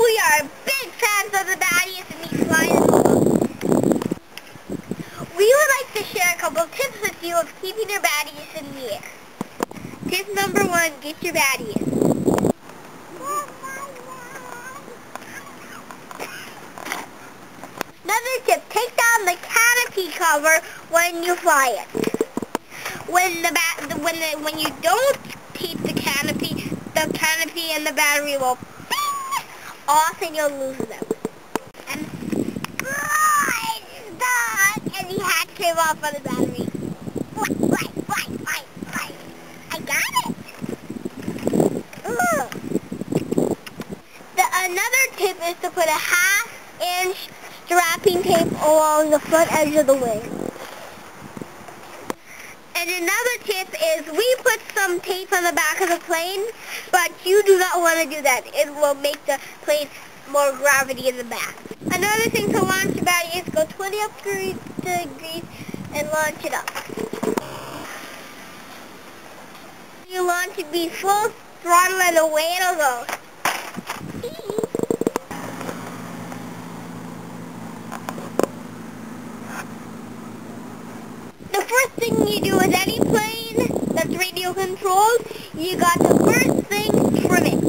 We are big fans of the Badius and these flying along. We would like to share a couple of tips with you of keeping your Badius in the air. Tip number 1, get your Badius. Another tip, take down the canopy cover when you fly it. When you don't keep the canopy and the battery will ping off and you'll lose them. And it's done! And the hat came off on the battery. I got it! Another tip is to put a 1/2 inch strapping tape along the front edge of the wing. And another tip is we put some tape on the back of the plane, but you do not want to do that. It will make the plane more gravity in the back. Another thing to launch the Badius is go 20 up degrees and launch it up. You launch it, be full throttle and away it'll go. The first thing you do with any plane that's radio controlled, you got to first thing trim it.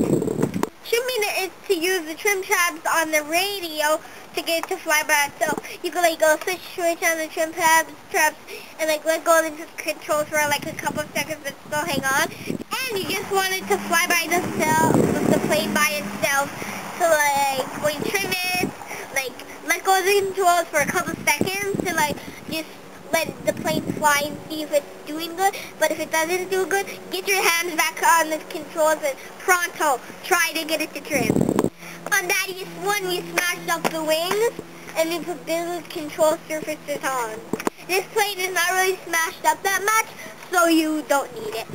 Trimming it is to use the trim tabs on the radio to get it to fly by itself. You can go switch on the trim tabs and let go of the controls for a couple of seconds but still hang on. And you just want it to fly by the plane by itself. So when you trim it, let go of the controls for a couple of seconds to just let the plane fly and see if it's doing good. But if it doesn't do good, get your hands back on the controls and pronto, try to get it to trim. On Badius 1, you smashed up the wings and you put build control surfaces on. This plane is not really smashed up that much, so you don't need it.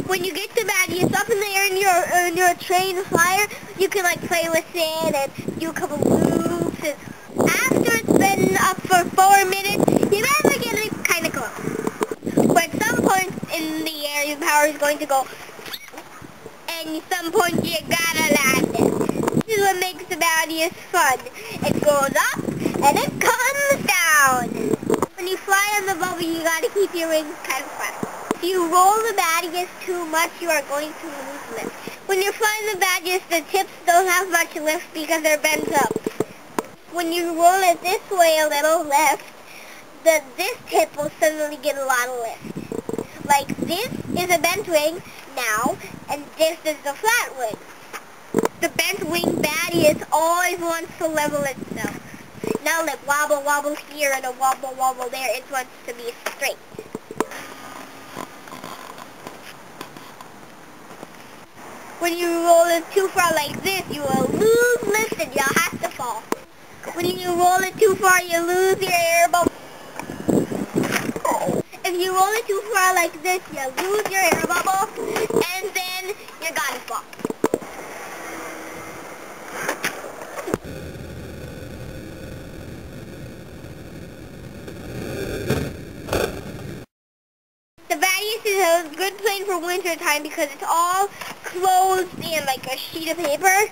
When you get the Badius up in the air and you're a trained flyer, you can play with it and do a couple loops. And after it's been up for 4 minutes, you better get it kind of close. But at some point in the air, your power is going to go, and at some point you gotta land it. This is what makes the Badius fun. It goes up and it comes down. When you fly on the bubble, you gotta keep your wings kind of flat. If you roll the Badius too much, you are going to lose lift. When you're flying the Badius, the tips don't have much lift because they're bent up. When you roll it this way a little left, this tip will suddenly get a lot of lift. This is a bent wing now, and this is the flat wing. The bent wing Badius always wants to level itself. Now wobble here and a wobble there. It wants to be straight. When you roll it too far like this, you will lose lift and you'll have to fall. When you roll it too far, you lose your air bubble. If you roll it too far like this, you lose your air bubble, and then you're gonna fall. The Badius is a good plane for winter time because it's all closed in a sheet of paper.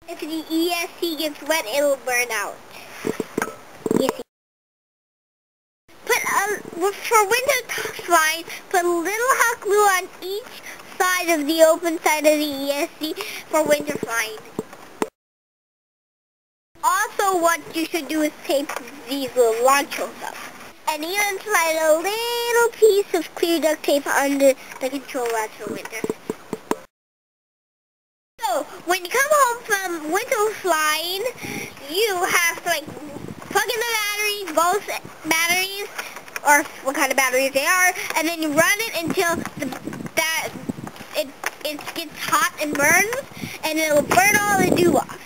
If the ESC gets wet, it'll burn out. For winter flying, put a little hot glue on each side of the open side of the ESC for winter flying. Also, what you should do is tape these little launch holes up. And even slide a little piece of clear duct tape under the control rods for winter. So, when you come home from winter flying, you have to plug in the batteries, both batteries, or what kind of batteries they are, and then you run it until it gets hot and burns, and it'll burn all the dew off.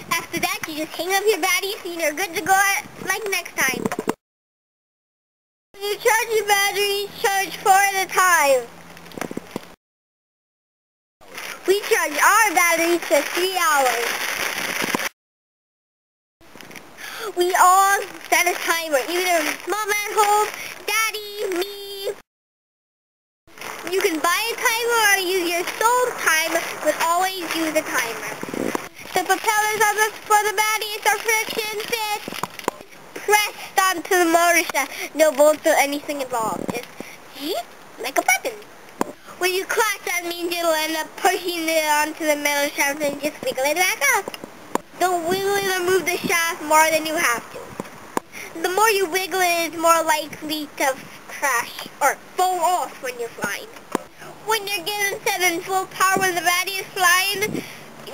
After that, you just hang up your Badius and you're good to go next time. When you charge your batteries, charge 4 at a time. We charge our batteries for 3 hours. We all set a timer, either mom at home, daddy, me. You can buy a their sole time would always use a timer. The propellers on for the Badius are friction fit, pressed onto the motor shaft. No bolts or anything involved. Just like a button. When you clutch, that means it'll end up pushing it onto the metal shaft and just wiggle it back up. Don't wiggle it or move the shaft more than you have to. The more you wiggle it, it's more likely to crash or fall off when you're flying. When you're getting set in full power with the Badius flying,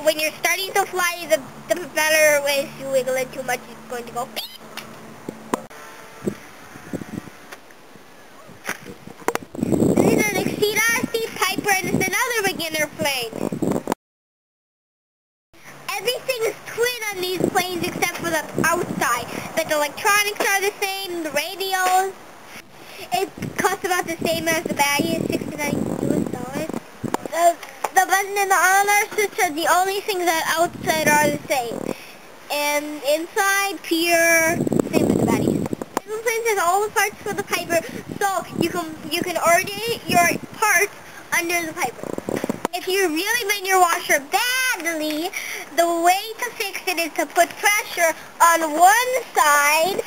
when you're starting to fly, the propeller, if you wiggle it too much, it's going to go beep. This is an ACCIPITER and it's another beginner plane. Everything is twin on these planes except for the outside. But the electronics are the same, the radios. It costs about the same as the Badius, $69 US. The button and the on-air switch are the only things that outside are the same. And inside, pure, same as the Badius. This plane has all the parts for the Piper, so you can order your parts under the Piper. If you really bend your washer badly, the way to fix it is to put pressure on one side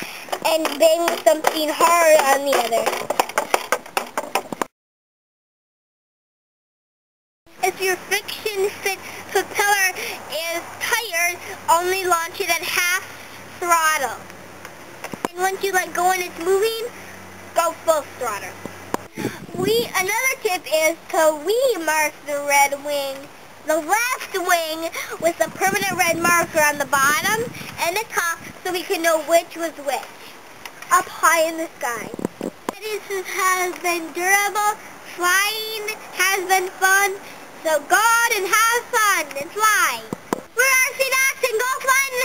and bang something hard on the other. If your friction fit propeller is tired, only launch it at half throttle. And once you let go and it's moving, go full throttle. Another tip is to mark the red wing, the left wing, with a permanent red marker on the bottom and the top so we can know which was which, up high in the sky. This has been durable, flying has been fun, so go out and have fun and fly. We're RCDOX and go fly and